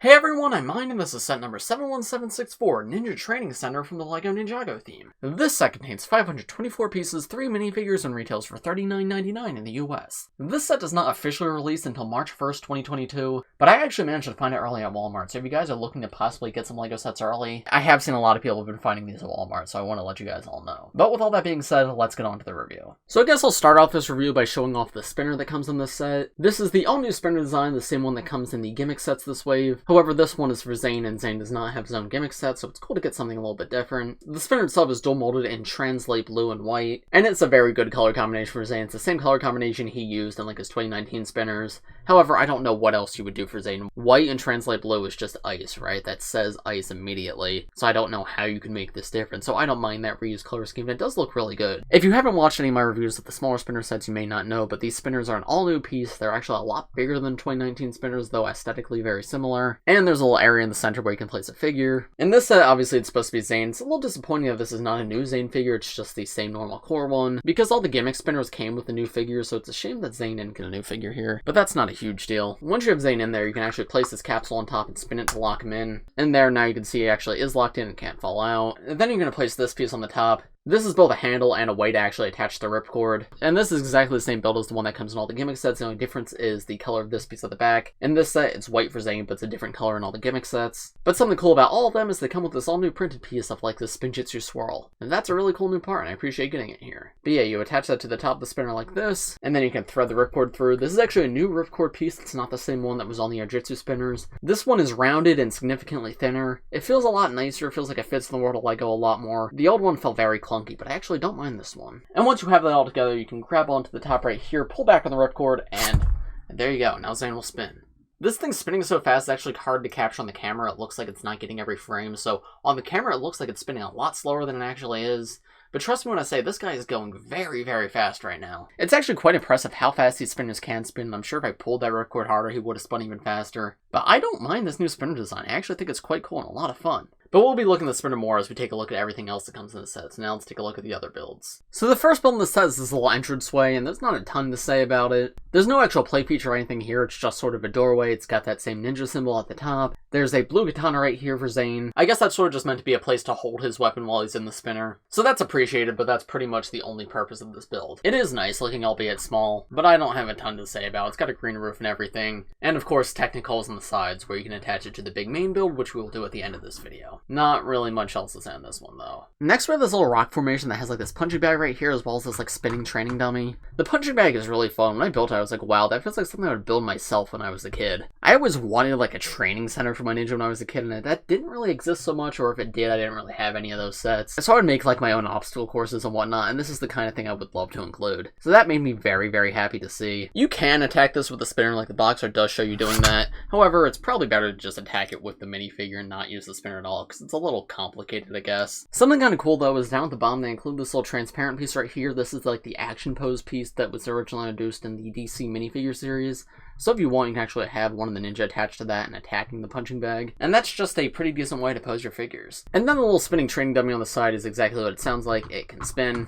Hey everyone, I'm Mine, and this is set number 71764, Ninja Training Center from the LEGO Ninjago theme. This set contains 524 pieces, 3 minifigures, and retails for $39.99 in the US. This set does not officially release until March 1st, 2022, but I actually managed to find it early at Walmart, so if you guys are looking to possibly get some LEGO sets early, I have seen a lot of people have been finding these at Walmart, so I want to let you guys all know. But with all that being said, let's get on to the review. So I guess I'll start off this review by showing off the spinner that comes in this set. This is the all-new spinner design, the same one that comes in the gimmick sets this wave. However, this one is for Zane, and Zane does not have his own gimmick set, so it's cool to get something a little bit different. The spinner itself is dual molded in translate blue and white, and it's a very good color combination for Zane. It's the same color combination he used in like his 2019 spinners. However, I don't know what else you would do for Zane. White and translate blue is just ice, right? That says ice immediately, so I don't know how you can make this different, so I don't mind that reused color scheme. It does look really good. If you haven't watched any of my reviews of the smaller spinner sets, you may not know, but these spinners are an all-new piece. They're actually a lot bigger than 2019 spinners, though aesthetically very similar, and there's a little area in the center where you can place a figure. In this set, obviously it's supposed to be Zane. It's a little disappointing that this is not a new Zane figure, it's just the same normal core one, because all the gimmick spinners came with the new figure, so it's a shame that Zane didn't get a new figure here, but that's not a huge deal. Once you have Zane in there, you can actually place this capsule on top and spin it to lock him in, and there now you can see he actually is locked in and can't fall out. And then you're going to place this piece on the top. This is both a handle and a way to actually attach the ripcord. And this is exactly the same build as the one that comes in all the gimmick sets. The only difference is the color of this piece at the back. In this set, it's white for Zane, but it's a different color in all the gimmick sets. But something cool about all of them is they come with this all new printed piece of like this Spinjitzu swirl. And that's a really cool new part, and I appreciate getting it here. But yeah, you attach that to the top of the spinner like this, and then you can thread the ripcord through. This is actually a new ripcord piece. It's not the same one that was on the Spinjitzu spinners. This one is rounded and significantly thinner. It feels a lot nicer. It feels like it fits in the world of LEGO a lot more. The old one felt very clunky, but I actually don't mind this one. And once you have that all together, you can grab onto the top right here, pull back on the ripcord, and there you go. Now Zane will spin. This thing's spinning so fast, it's actually hard to capture on the camera. It looks like it's not getting every frame, so on the camera it looks like it's spinning a lot slower than it actually is. But trust me when I say this guy is going very, very fast right now. It's actually quite impressive how fast these spinners can spin. I'm sure if I pulled that ripcord harder, he would have spun even faster. But I don't mind this new spinner design. I actually think it's quite cool and a lot of fun. But we'll be looking at the spinner more as we take a look at everything else that comes in the set. So now let's take a look at the other builds. So the first build in the set is this little entranceway, and there's not a ton to say about it. There's no actual play feature or anything here, it's just sort of a doorway. It's got that same ninja symbol at the top. There's a blue katana right here for Zane. I guess that's sort of just meant to be a place to hold his weapon while he's in the spinner. So that's appreciated, but that's pretty much the only purpose of this build. It is nice looking, albeit small, but I don't have a ton to say about it. It's got a green roof and everything. And of course, technicals on the sides where you can attach it to the big main build, which we will do at the end of this video. Not really much else to say on this one though. Next we have this little rock formation that has like this punching bag right here, as well as this like spinning training dummy. The punching bag is really fun. When I built it, I was like, wow, that feels like something I would build myself when I was a kid. I always wanted like a training center for my ninja when I was a kid, and that didn't really exist so much, or if it did, I didn't really have any of those sets. So I would make like my own obstacle courses and whatnot, and this is the kind of thing I would love to include. So that made me very, very happy to see. You can attack this with a spinner, like the boxer does show you doing that. However, it's probably better to just attack it with the minifigure and not use the spinner at all, because it's a little complicated, I guess. Something kind of cool though is down at the bottom they include this little transparent piece right here. This is like the action pose piece that was originally introduced in the DC minifigure series. So if you want, you can actually have one of the ninja attached to that and attacking the punching bag. And that's just a pretty decent way to pose your figures. And then the little spinning training dummy on the side is exactly what it sounds like. It can spin,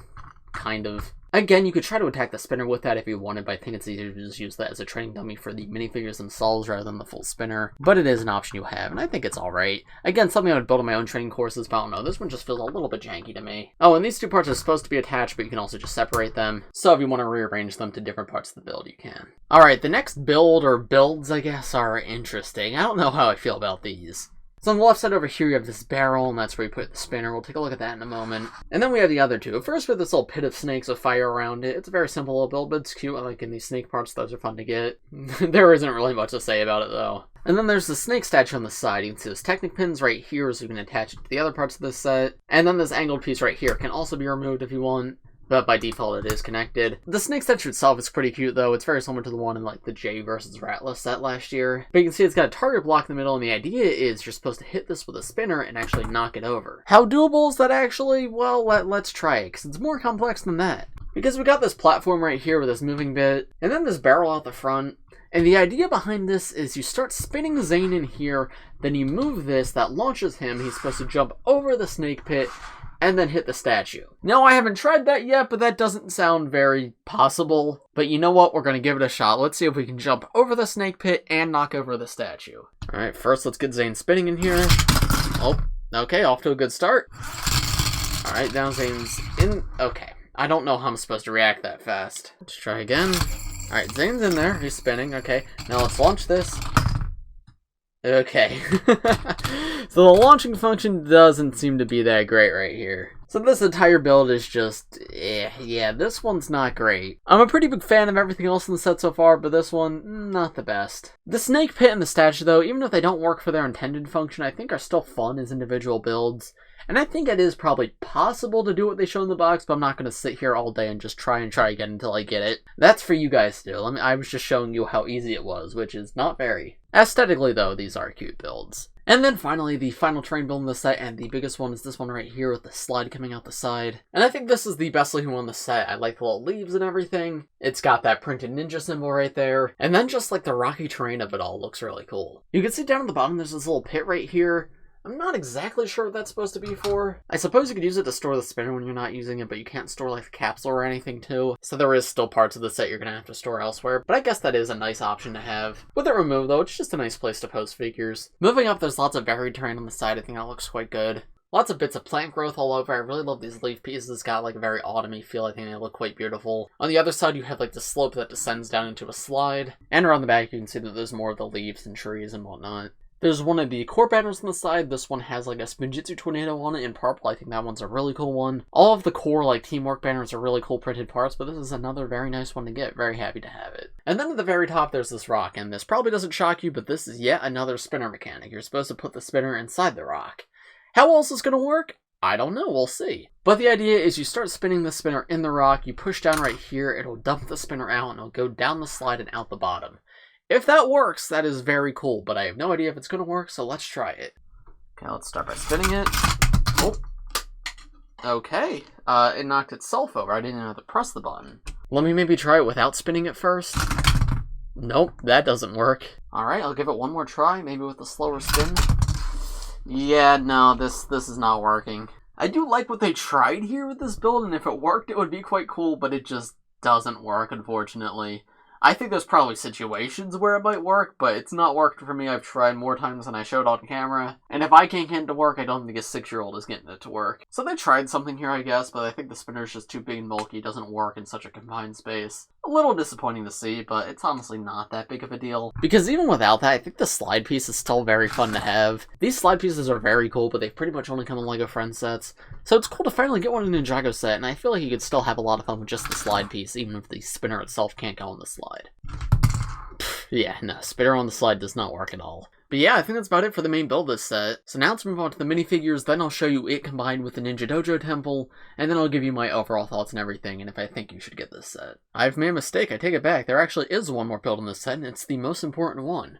kind of. Again, you could try to attack the spinner with that if you wanted, but I think it's easier to just use that as a training dummy for the minifigures themselves rather than the full spinner. But it is an option you have, and I think it's alright. Again, something I would build on my own training courses, but I don't know, this one just feels a little bit janky to me. Oh, and these two parts are supposed to be attached, but you can also just separate them. So if you want to rearrange them to different parts of the build, you can. Alright, the next build, or builds, I guess, are interesting. I don't know how I feel about these. So on the left side over here, you have this barrel, and that's where you put the spinner. We'll take a look at that in a moment. And then we have the other two. First, we have this little pit of snakes with fire around it. It's a very simple little build, but it's cute. I like in these snake parts. Those are fun to get. There isn't really much to say about it, though. And then there's the snake statue on the side. You can see those Technic pins right here, so you can attach it to the other parts of this set. And then this angled piece right here can also be removed if you want, but by default it is connected. The snake statue itself is pretty cute though. It's very similar to the one in like the Jay vs. Rattless set last year. But you can see it's got a target block in the middle, and the idea is you're supposed to hit this with a spinner and actually knock it over. How doable is that actually? Well, let's try it, because it's more complex than that. Because we got this platform right here with this moving bit, and then this barrel out the front. And the idea behind this is you start spinning Zane in here, then you move this, that launches him, he's supposed to jump over the snake pit, and then hit the statue. Now, I haven't tried that yet, but that doesn't sound very possible. But you know what? We're going to give it a shot. Let's see if we can jump over the snake pit and knock over the statue. Alright, first let's get Zane spinning in here. Oh, okay, off to a good start. Alright, now Zane's in. Okay, I don't know how I'm supposed to react that fast. Let's try again. Alright, Zane's in there. He's spinning. Okay, now let's launch this. Okay. So the launching function doesn't seem to be that great right here. So this entire build is just, yeah, this one's not great. I'm a pretty big fan of everything else in the set so far, but this one, not the best. The snake pit and the statue, though, even if they don't work for their intended function, I think are still fun as individual builds. And I think it is probably possible to do what they show in the box, but I'm not going to sit here all day and just try again until I get it. That's for you guys to do. I was just showing you how easy it was, which is not very. Aesthetically, though, these are cute builds. And then finally, the final terrain build in the set, and the biggest one is this one right here with the slide coming out the side. And I think this is the best looking one in the set. I like the little leaves and everything. It's got that printed ninja symbol right there. And then just like the rocky terrain of it all looks really cool. You can see down at the bottom there's this little pit right here. I'm not exactly sure what that's supposed to be for. I suppose you could use it to store the spinner when you're not using it, but you can't store like the capsule or anything too. So there is still parts of the set you're gonna have to store elsewhere, but I guess that is a nice option to have. With it removed though, it's just a nice place to post figures. Moving up, there's lots of varied terrain on the side. I think that looks quite good. Lots of bits of plant growth all over. I really love these leaf pieces. It's got like a very autumny feel. I think they look quite beautiful. On the other side, you have like the slope that descends down into a slide. And around the back, you can see that there's more of the leaves and trees and whatnot. There's one of the core banners on the side. This one has like a Spinjitzu tornado on it in purple. I think that one's a really cool one. All of the core like teamwork banners are really cool printed parts, but this is another very nice one to get. Very happy to have it. And then at the very top there's this rock, and this probably doesn't shock you, but this is yet another spinner mechanic. You're supposed to put the spinner inside the rock. How else is it going to work? I don't know, we'll see. But the idea is you start spinning the spinner in the rock, you push down right here, it'll dump the spinner out, and it'll go down the slide and out the bottom. If that works, that is very cool, but I have no idea if it's going to work, so let's try it. Okay, let's start by spinning it. Oh. Okay, it knocked itself over. I didn't even have to press the button. Let me maybe try it without spinning it first. Nope, that doesn't work. Alright, I'll give it one more try, maybe with a slower spin. Yeah, no, this is not working. I do like what they tried here with this build, and if it worked, it would be quite cool, but it just doesn't work, unfortunately. I think there's probably situations where it might work, but it's not worked for me. I've tried more times than I showed on camera. And if I can't get it to work, I don't think a 6-year-old is getting it to work. So they tried something here, I guess, but I think the spinner's just too big and bulky. It doesn't work in such a confined space. A little disappointing to see, but it's honestly not that big of a deal. Because even without that, I think the slide piece is still very fun to have. These slide pieces are very cool, but they pretty much only come in LEGO Friends sets. So it's cool to finally get one in a Ninjago set, and I feel like you could still have a lot of fun with just the slide piece, even if the spinner itself can't go on the slide. Yeah, no, spinner on the slide does not work at all. But yeah, I think that's about it for the main build of this set. So now let's move on to the minifigures, then I'll show you it combined with the Ninja Dojo Temple, and then I'll give you my overall thoughts and everything, and if I think you should get this set. I've made a mistake, I take it back. There actually is one more build in this set, and it's the most important one.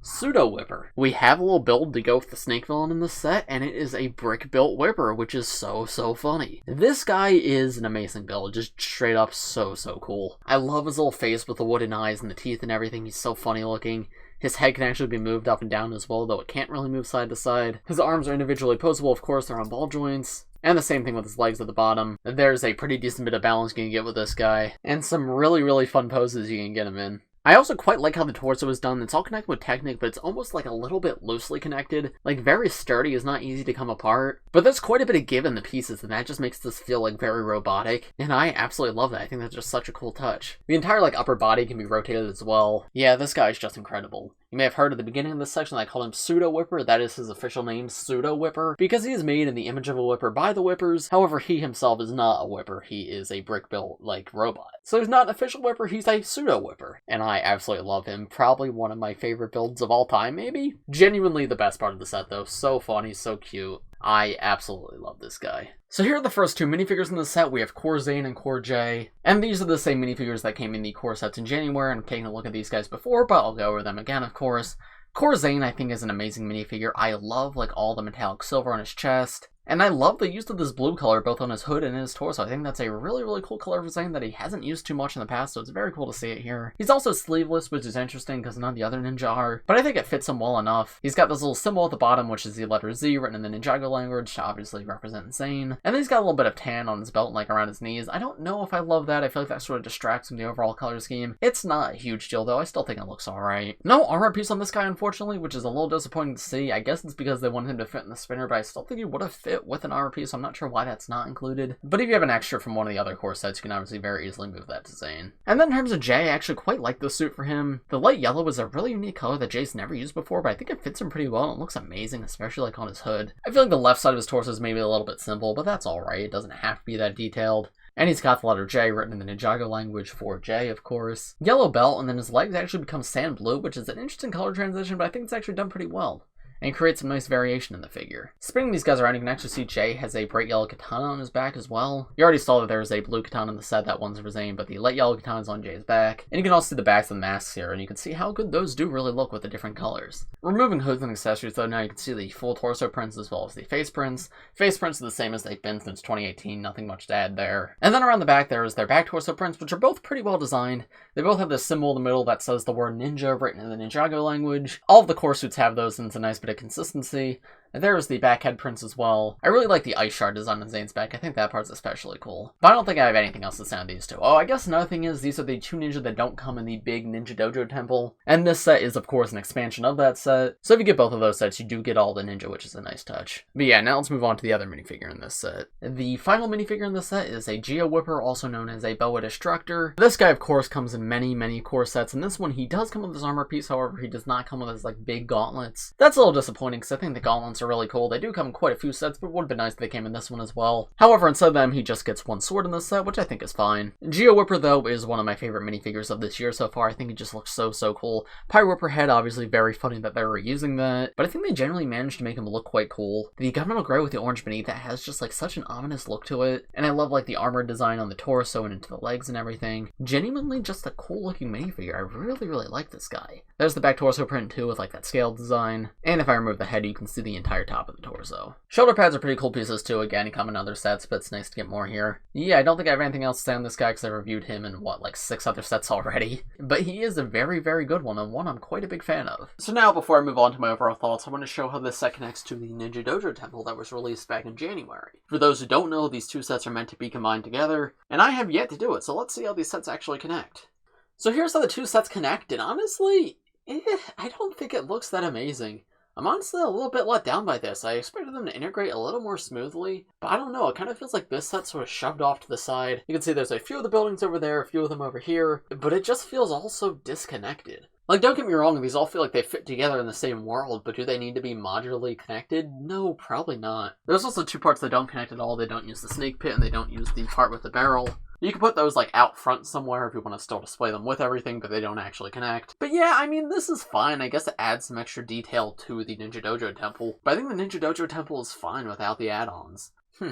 Pseudo Whipper. We have a little build to go with the snake villain in this set, and it is a brick-built Whipper, which is so funny. This guy is an amazing build, just straight up so cool. I love his little face with the wooden eyes and the teeth and everything. He's so funny looking. His head can actually be moved up and down as well, though it can't really move side to side. His arms are individually posable, of course, they're on ball joints. And the same thing with his legs at the bottom. There's a pretty decent bit of balance you can get with this guy, and some really fun poses you can get him in. I also quite like how the torso is done. It's all connected with Technic, but it's almost like a little bit loosely connected. Like, very sturdy, is not easy to come apart. But there's quite a bit of give in the pieces, and that just makes this feel like very robotic. And I absolutely love that. I think that's just such a cool touch. The entire like upper body can be rotated as well. Yeah, this guy is just incredible. You may have heard at the beginning of this section I called him Pseudo Whipper. That is his official name, Pseudo Whipper, because he is made in the image of a whipper by the Whippers. However, he himself is not a whipper. He is a brick-built, like, robot. So he's not an official whipper, he's a Pseudo Whipper. And I absolutely love him. Probably one of my favorite builds of all time, maybe? Genuinely the best part of the set, though. So funny, so cute. I absolutely love this guy. So here are the first two minifigures in the set. We have Core Zane and Core J. And these are the same minifigures that came in the core sets in January. I'm taking a look at these guys before, but I'll go over them again, of course. Core Zane, I think, is an amazing minifigure. I love, like, all the metallic silver on his chest. And I love the use of this blue color both on his hood and his torso. I think that's a really, really cool color for Zane that he hasn't used too much in the past, so it's very cool to see it here. He's also sleeveless, which is interesting because none of the other ninja are, but I think it fits him well enough. He's got this little symbol at the bottom, which is the letter Z written in the Ninjago language to obviously represent Zane. And then he's got a little bit of tan on his belt, like around his knees. I don't know if I love that. I feel like that sort of distracts from the overall color scheme. It's not a huge deal though. I still think it looks alright. No armor piece on this guy, unfortunately, which is a little disappointing to see. I guess it's because they wanted him to fit in the spinner, but I still think he would have fit with an armor piece. I'm not sure why that's not included. But if you have an extra from one of the other core sets, you can obviously very easily move that to Zane. And then in terms of Jay, I actually quite like this suit for him. The light yellow is a really unique color that Jay's never used before, but I think it fits him pretty well and it looks amazing, especially like on his hood. I feel like the left side of his torso is maybe a little bit simple, but that's alright. It doesn't have to be that detailed. And he's got the letter J written in the Ninjago language for J, of course. Yellow belt, and then his legs actually become sand blue, which is an interesting color transition, but I think it's actually done pretty well. And creates some nice variation in the figure. Spinning these guys around, you can actually see Jay has a bright yellow katana on his back as well. You already saw that there's a blue katana in the set, that one's for Zane, but the light yellow katana is on Jay's back. And you can also see the backs of the masks here, and you can see how good those do really look with the different colors. Removing hoods and accessories though, now you can see the full torso prints as well as the face prints. Face prints are the same as they've been since 2018, nothing much to add there. And then around the back there is their back torso prints, which are both pretty well designed. They both have this symbol in the middle that says the word ninja written in the Ninjago language. All of the core suits have those, and it's a nice bit of consistency. And there's the back head prints as well. I really like the ice shard design on Zane's back. I think that part's especially cool. But I don't think I have anything else to say on these two. Oh, I guess another thing is these are the two ninja that don't come in the big Ninja Dojo Temple. And this set is, of course, an expansion of that set. So if you get both of those sets, you do get all the ninja, which is a nice touch. But yeah, now let's move on to the other minifigure in this set. The final minifigure in this set is a Geo Whipper, also known as a Boa Destructor. This guy, of course, comes in many, many core sets. In this one, he does come with his armor piece. However, he does not come with his, like, big gauntlets. That's a little disappointing because I think the gauntlets are really cool. They do come in quite a few sets, but it would have been nice if they came in this one as well. However, instead of them, he just gets one sword in this set, which I think is fine. Geo Whipper, though, is one of my favorite minifigures of this year so far. I think he just looks so cool. Pyro Whipper head, obviously very funny that they were using that, but I think they generally managed to make him look quite cool. The governmental gray with the orange beneath that has just like such an ominous look to it, and I love like the armor design on the torso and into the legs and everything. Genuinely just a cool looking minifigure. I really like this guy. There's the back torso print too with like that scale design, and if I remove the head, you can see the entire top of the torso. Shoulder pads are pretty cool pieces too. Again, he come in other sets, but it's nice to get more here. Yeah, I don't think I have anything else to say on this guy because I reviewed him in what, like 6 other sets already. But he is a very good one, and one I'm quite a big fan of. So now, before I move on to my overall thoughts, I want to show how this set connects to the Ninja Dojo Temple that was released back in January. For those who don't know, these two sets are meant to be combined together, and I have yet to do it, so let's see how these sets actually connect. So here's how the two sets connect, and honestly, I don't think it looks that amazing. I'm honestly a little bit let down by this. I expected them to integrate a little more smoothly, but I don't know, it kind of feels like this set sort of shoved off to the side. You can see there's a few of the buildings over there, a few of them over here, but it just feels all so disconnected. Like, don't get me wrong, these all feel like they fit together in the same world, but do they need to be modularly connected? No, probably not. There's also two parts that don't connect at all. They don't use the snake pit, and they don't use the part with the barrel. You can put those, like, out front somewhere if you want to still display them with everything, but they don't actually connect. But yeah, I mean, this is fine. I guess it adds some extra detail to the Ninja Dojo Temple, but I think the Ninja Dojo Temple is fine without the add-ons.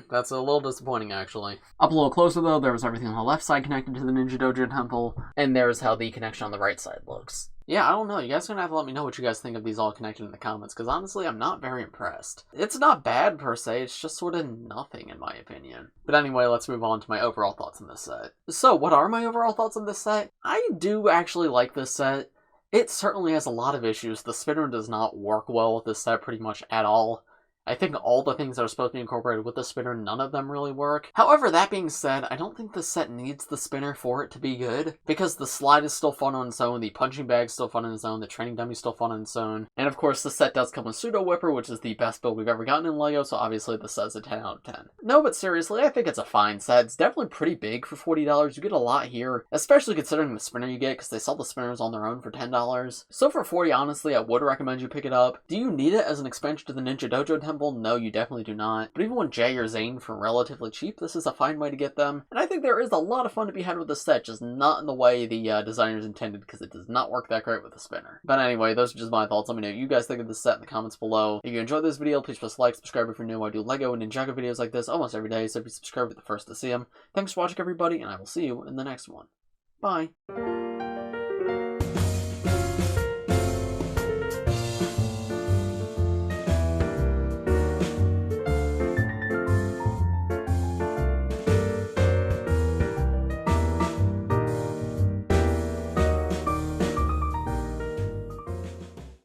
That's a little disappointing, actually. Up a little closer, though, there's everything on the left side connected to the Ninja Dojo Temple, and there's how the connection on the right side looks. Yeah, I don't know. You guys are gonna have to let me know what you guys think of these all connected in the comments, because honestly, I'm not very impressed. It's not bad, per se. It's just sort of nothing, in my opinion. But anyway, let's move on to my overall thoughts on this set. So, what are my overall thoughts on this set? I do actually like this set. It certainly has a lot of issues. The spinner does not work well with this set pretty much at all. I think all the things that are supposed to be incorporated with the spinner, none of them really work. However, that being said, I don't think the set needs the spinner for it to be good, because the slide is still fun on its own, the punching bag is still fun on its own, the training dummy is still fun on its own, and of course the set does come with Pseudo Whipper, which is the best build we've ever gotten in LEGO, so obviously this set's a 10 out of 10. No, but seriously, I think it's a fine set. It's definitely pretty big for $40. You get a lot here, especially considering the spinner you get, because they sell the spinners on their own for $10. So for $40, honestly, I would recommend you pick it up. Do you need it as an expansion to the Ninja Dojo Temple? No, you definitely do not. But even with Jay or Zane for relatively cheap, this is a fine way to get them. And I think there is a lot of fun to be had with this set, just not in the way the designers intended, because it does not work that great with the spinner. But anyway, those are just my thoughts. Let me know what you guys think of this set in the comments below. If you enjoyed this video, please press like, subscribe if you're new. I do LEGO and Ninjago videos like this almost every day, so if you subscribe, you're the first to see them. Thanks for watching, everybody, and I will see you in the next one. Bye.